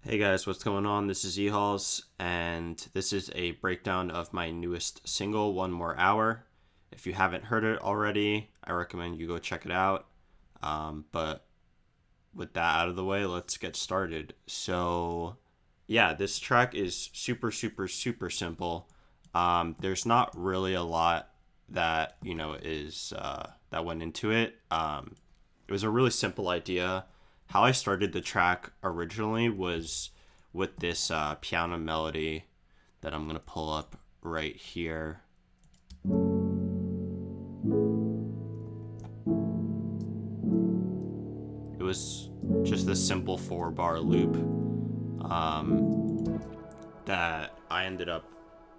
Hey guys, what's going on? This is Ehallz, and this is a breakdown of my newest single, One More Hour. If you haven't heard it already, I recommend you go check it out. But with that out of the way, let's get started. Yeah, this track is super, super, super simple. There's not really a lot that that went into it. It was a really simple idea. How I started the track originally was with this piano melody that I'm gonna pull up right here. It was just a simple 4 bar loop that I ended up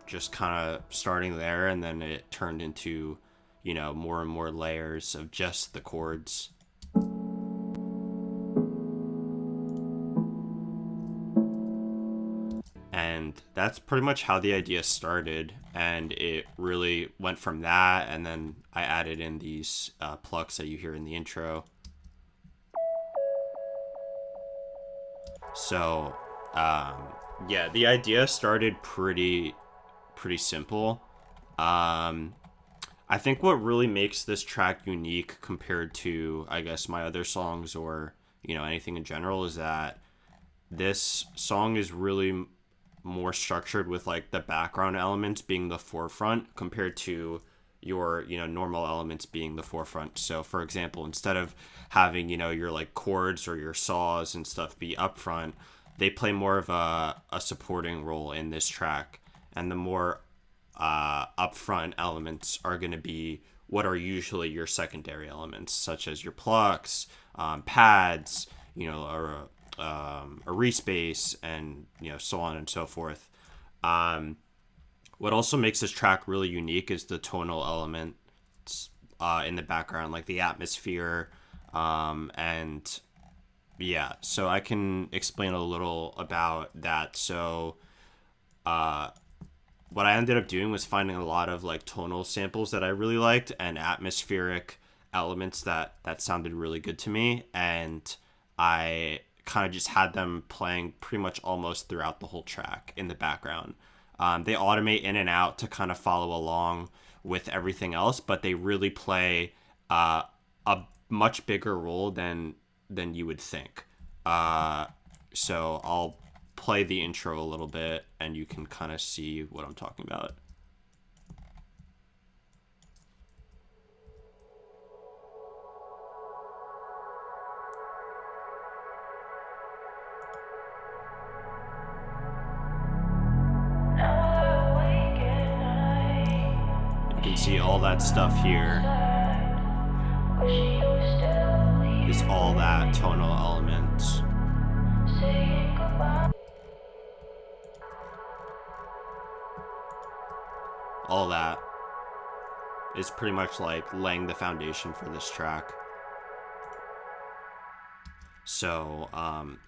just kind of starting there, and then it turned into, more and more layers of just the chords. And that's pretty much how the idea started, and it really went from that, and then I added in these plucks that you hear in the intro. So yeah, the idea started pretty simple. um I think what really makes this track unique compared to, I guess, my other songs, or anything in general, is that this song is really more structured, with like the background elements being the forefront compared to your normal elements being the forefront. So for example, instead of having your like chords or your saws and stuff be up front, they play more of a supporting role in this track. And the more upfront elements are going to be what are usually your secondary elements, such as your plucks, pads, or a respace, and so on and so forth. Um, what also makes this track really unique is the tonal elements in the background, like the atmosphere, and yeah. So I can explain a little about that. What I ended up doing was finding a lot of like tonal samples that I really liked, and atmospheric elements that sounded really good to me, and I kind of just had them playing pretty much almost throughout the whole track in the background. They automate in and out to kind of follow along with everything else, but they really play a much bigger role than you would think. Uh, so I'll play the intro a little bit, and you can kind of see what I'm talking about. You can see all that stuff here is all that tonal elements. All that is pretty much like laying the foundation for this track.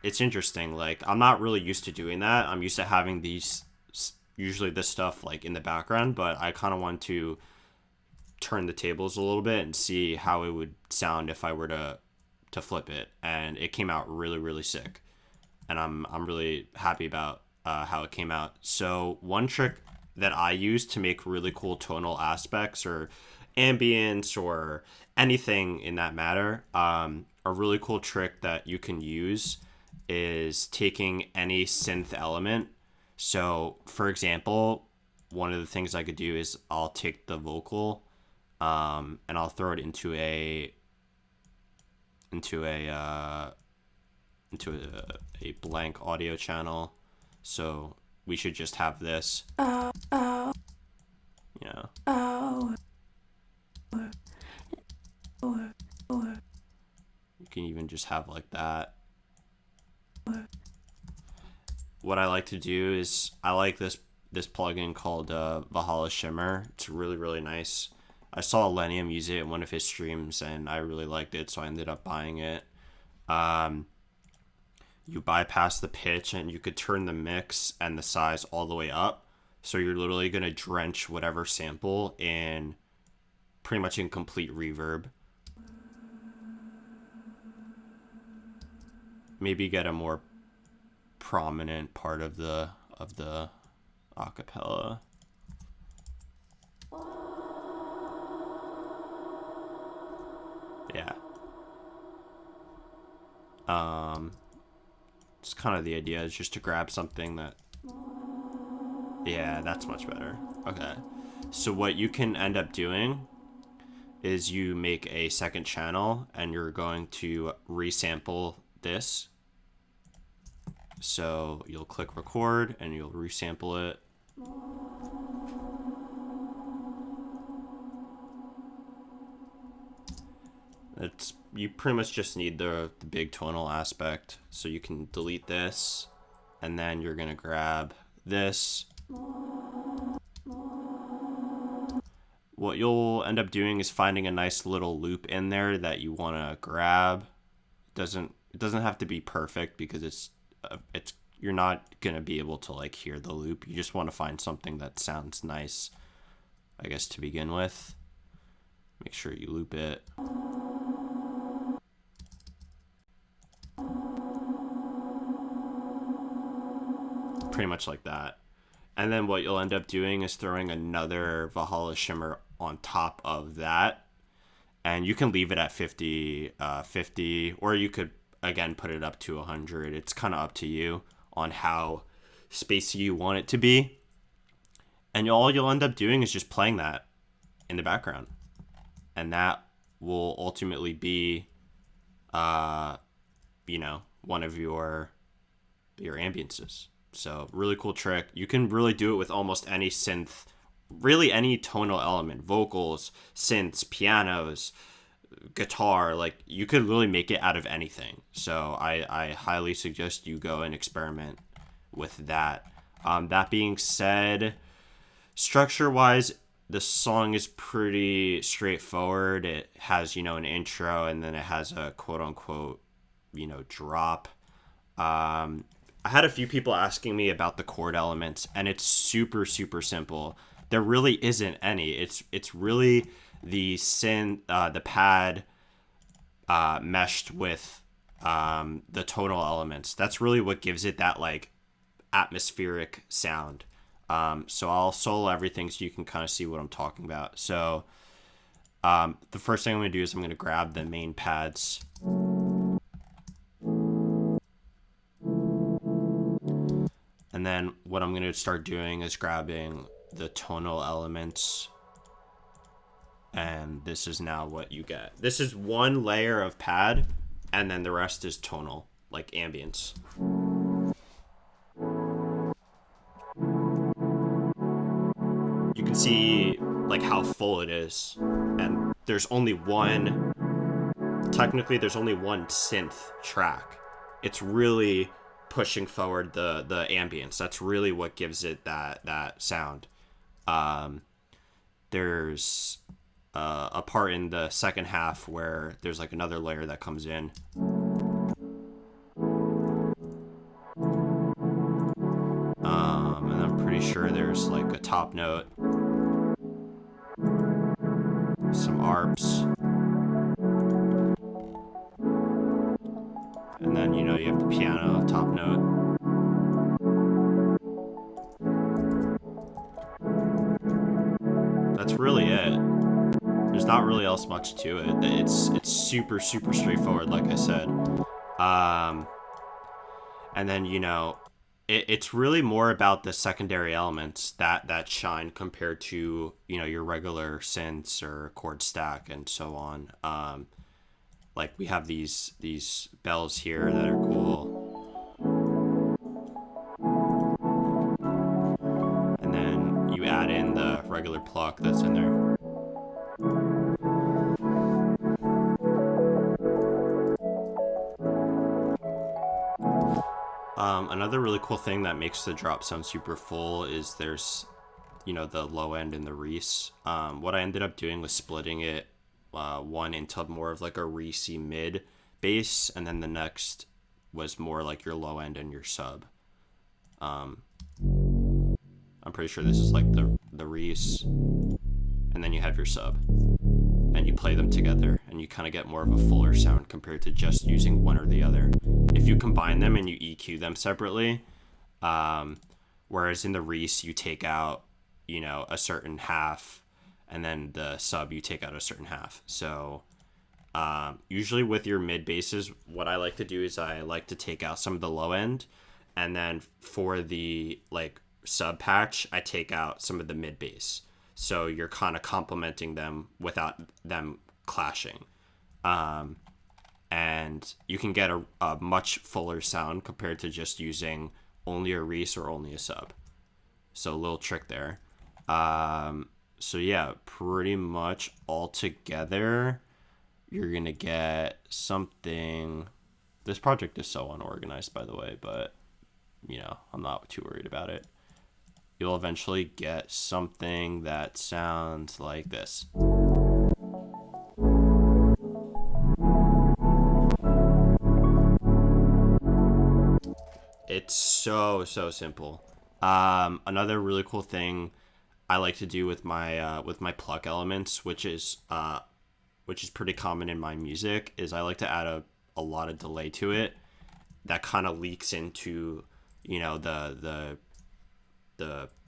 It's interesting. Like, I'm not really used to doing that. I'm used to having these, usually this stuff like in the background, but I kind of want to turn the tables a little bit and see how it would sound if I were to flip it. And it came out really, really sick. And I'm really happy about how it came out. So one trick that I use to make really cool tonal aspects, or ambience, or anything in that matter, a really cool trick that you can use is taking any synth element. So for example, one of the things I could do is I'll take the vocal, and I'll throw it into a into a blank audio channel. So we should just have this. You know, you can even just have like that. What I like to do is I like this plugin called Valhalla Shimmer. It's really, really nice. I saw Lenium use it in one of his streams, and I really liked it, so I ended up buying it. Um, you bypass the pitch, and you could turn the mix and the size all the way up. So you're literally going to drench whatever sample in pretty much in complete reverb. Maybe get a more prominent part of the acapella. Yeah. It's kind of the idea is just to grab something that, yeah, that's much better. Okay. So what you can end up doing is you make a second channel and you're going to resample this. So you'll click record and you'll resample it. You pretty much just need the big tonal aspect. So you can delete this and then you're gonna grab this. What you'll end up doing is finding a nice little loop in there that you want to grab. It doesn't have to be perfect because you're not gonna be able to like hear the loop. You just want to find something that sounds nice, I guess, to begin with. Make sure you loop it. Pretty much like that. And then what you'll end up doing is throwing another Valhalla shimmer on top of that. And you can leave it at 50, or you could, again, put it up to 100. It's kind of up to you on how spacey you want it to be. And all you'll end up doing is just playing that in the background. And that will ultimately be, one of your ambiances. So really cool trick. You can really do it with almost any synth, really any tonal element, vocals, synths, pianos, guitar. Like you could really make it out of anything. So I highly suggest you go and experiment with that. That being said, structure wise, the song is pretty straightforward. It has, an intro and then it has a quote unquote, drop. I had a few people asking me about the chord elements, and it's super, super simple. There really isn't any. It's really the the pad meshed with the tonal elements. That's really what gives it that like atmospheric sound. So I'll solo everything so you can kind of see what I'm talking about. So the first thing I'm going to do is I'm going to grab the main pads. And then what I'm going to start doing is grabbing the tonal elements. And this is now what you get. This is one layer of pad, and then the rest is tonal, like ambience. You can see like how full it is. And there's only technically there's only one synth track. It's really pushing forward the ambience. That's really what gives it that sound. There's a part in the second half where there's like another layer that comes in. And I'm pretty sure there's like a top note, some arps, and then you have the piano top note. That's really it. There's not really else much to it. It's super, super straightforward, like I said. And then it's really more about the secondary elements that shine compared to your regular synths or chord stack and so on. Like we have these bells here that are cool. And then you add in the regular pluck that's in there. Another really cool thing that makes the drop sound super full is there's, the low end and the Reese. What I ended up doing was splitting it one into more of like a Reese mid bass, and then the next was more like your low end and your sub. I'm pretty sure this is like the Reese, and then you have your sub. and you play them together, and you kind of get more of a fuller sound compared to just using one or the other. If you combine them and you EQ them separately, whereas in the Reese you take out, you know, a certain half, and then the sub you take out a certain half. So usually with your mid basses, what I like to do is I like to take out some of the low end, and then for the like sub patch, I take out some of the mid bass. So you're kind of complementing them without them clashing. And you can get a much fuller sound compared to just using only a Reese or only a sub. So a little trick there. So yeah, pretty much all together, you're going to get something. This project is so unorganized, by the way, but, you know, I'm not too worried about it. You'll eventually get something that sounds like this. It's so simple. Another really cool thing I like to do with my pluck elements, which is pretty common in my music, is I like to add a lot of delay to it that kind of leaks into, you know, the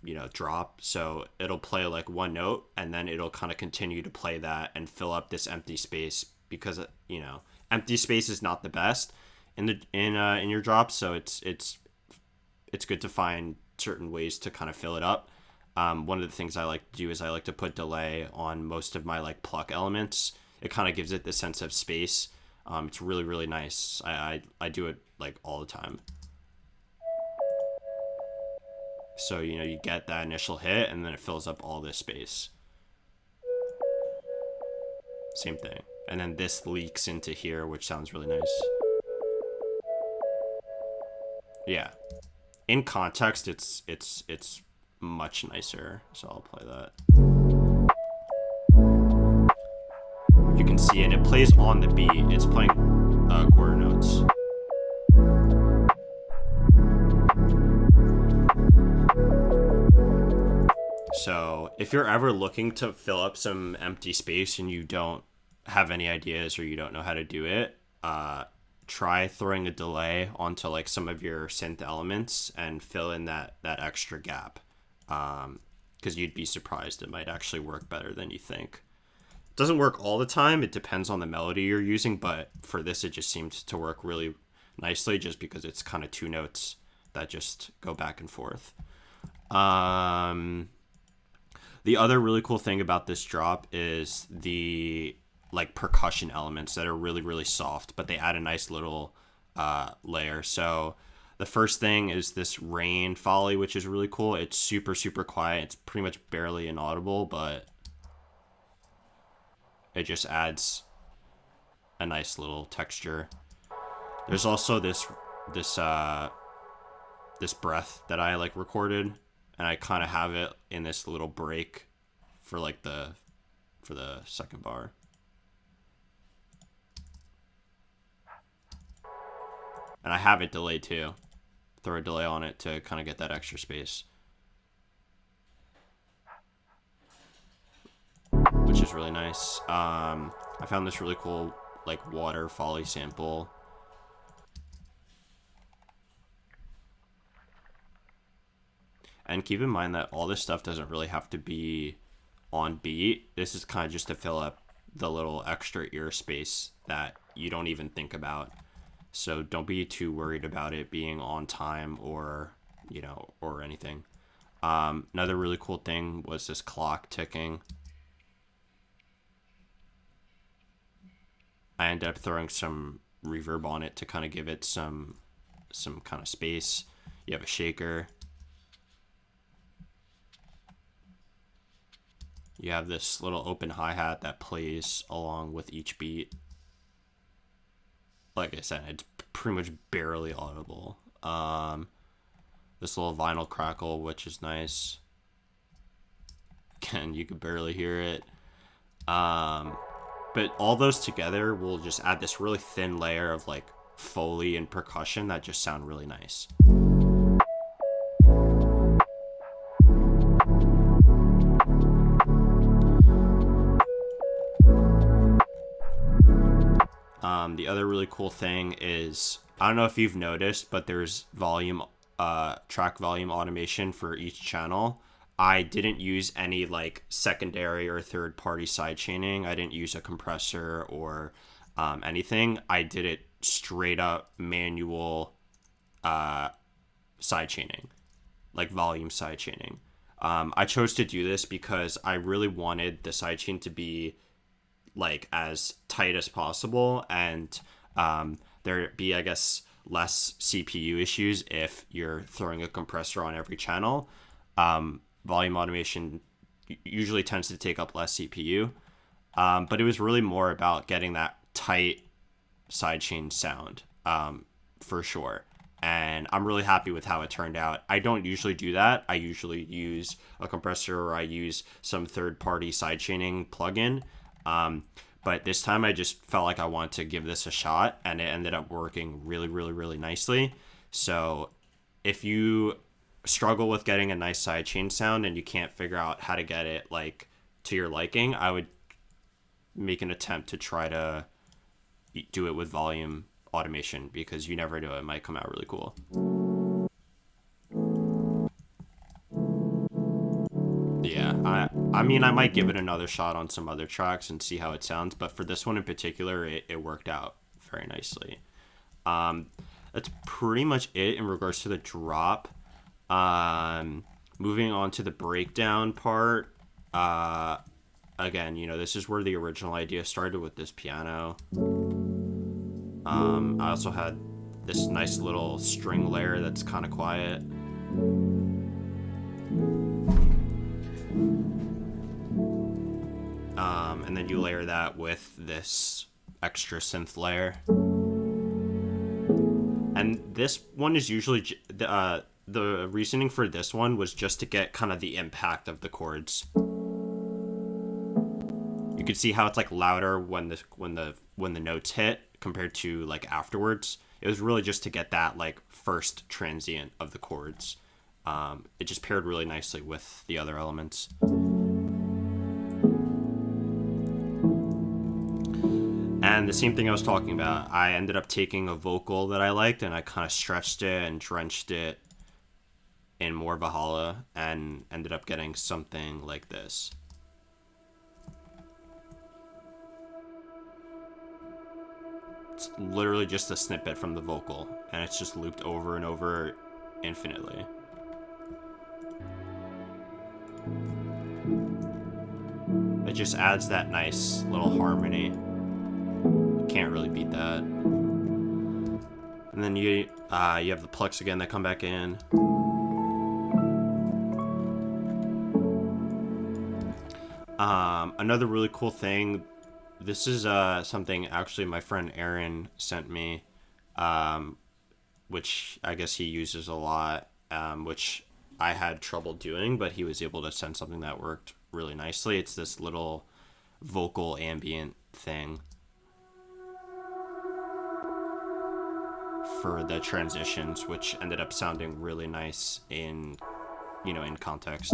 you know, drop. So it'll play like one note, and then it'll kind of continue to play that and fill up this empty space, because, you know, empty space is not the best in your drops. So it's good to find certain ways to kind of fill it up. One of the things I like to do is I like to put delay on most of my like pluck elements. It kind of gives it the sense of space. It's really nice. I do it like all the time. So, you know, you get that initial hit, and then it fills up all this space. Same thing. And then this leaks into here, which sounds really nice. Yeah. In context, it's much nicer. So I'll play that. You can see it plays on the beat. It's playing quarter notes. So if you're ever looking to fill up some empty space and you don't have any ideas or you don't know how to do it, try throwing a delay onto like some of your synth elements and fill in that extra gap, because you'd be surprised. It might actually work better than you think. It doesn't work all the time. It depends on the melody you're using, but for this it just seems to work really nicely, just because it's kind of two notes that just go back and forth. The other really cool thing about this drop is the like percussion elements that are really soft, but they add a nice little layer. So the first thing is this rain folly, which is really cool. It's super quiet. It's pretty much barely inaudible, but it just adds a nice little texture. There's also this breath that I like recorded, and I kind of have it in this little break for like the second bar. And I have it delayed too. Throw a delay on it to kind of get that extra space, which is really nice. I found this really cool like water folly sample. And keep in mind that all this stuff doesn't really have to be on beat. This is kind of just to fill up the little extra ear space that you don't even think about. So don't be too worried about it being on time or, you know, or anything. Another really cool thing was this clock ticking. I ended up throwing some reverb on it to kind of give it some kind of space. You have a shaker. You have this little open hi-hat that plays along with each beat. Like I said, it's pretty much barely audible. This little vinyl crackle, which is nice. Again, you could barely hear it. But all those together will just add this really thin layer of like Foley and percussion that just sound really nice. The other really cool thing is, I don't know if you've noticed, but there's track volume automation for each channel. I didn't use any like secondary or third party side chaining. I didn't use a compressor or anything. I did it straight up manual side chaining, like volume side chaining. I chose to do this because I really wanted the sidechain to be like as tight as possible, and there be, I guess, less CPU issues if you're throwing a compressor on every channel. Volume automation usually tends to take up less CPU, but it was really more about getting that tight sidechain sound, for sure. And I'm really happy with how it turned out. I don't usually do that. I usually use a compressor, or I use some third-party sidechaining plugin. But this time I just felt like I wanted to give this a shot, and it ended up working really, really, really nicely. So if you struggle with getting a nice sidechain sound and you can't figure out how to get it like to your liking, I would make an attempt to try to do it with volume automation, because you never know, it might come out really cool. Yeah, I mean, I might give it another shot on some other tracks and see how it sounds, but for this one in particular, it worked out very nicely. That's pretty much it in regards to the drop. Moving on to the breakdown part. Again, this is where the original idea started with this piano. I also had this nice little string layer that's kind of quiet. And then you layer that with this extra synth layer. And this one is usually the reasoning for this one was just to get kind of the impact of the chords. You can see how it's like louder when the notes hit compared to like afterwards. It was really just to get that like first transient of the chords. It just paired really nicely with the other elements. And the same thing I was talking about, I ended up taking a vocal that I liked and I kind of stretched it and drenched it in more Valhalla and ended up getting something like this. It's literally just a snippet from the vocal, and it's just looped over and over infinitely. It just adds that nice little harmony. Can't really beat that. And then you have the plucks again that come back in. Another really cool thing, this is something actually my friend Aaron sent me, which I guess he uses a lot, which I had trouble doing, but he was able to send something that worked really nicely. It's this little vocal ambient thing for the transitions, which ended up sounding really nice in context.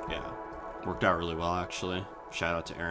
Yeah, worked out really well actually. Shout out to Aaron.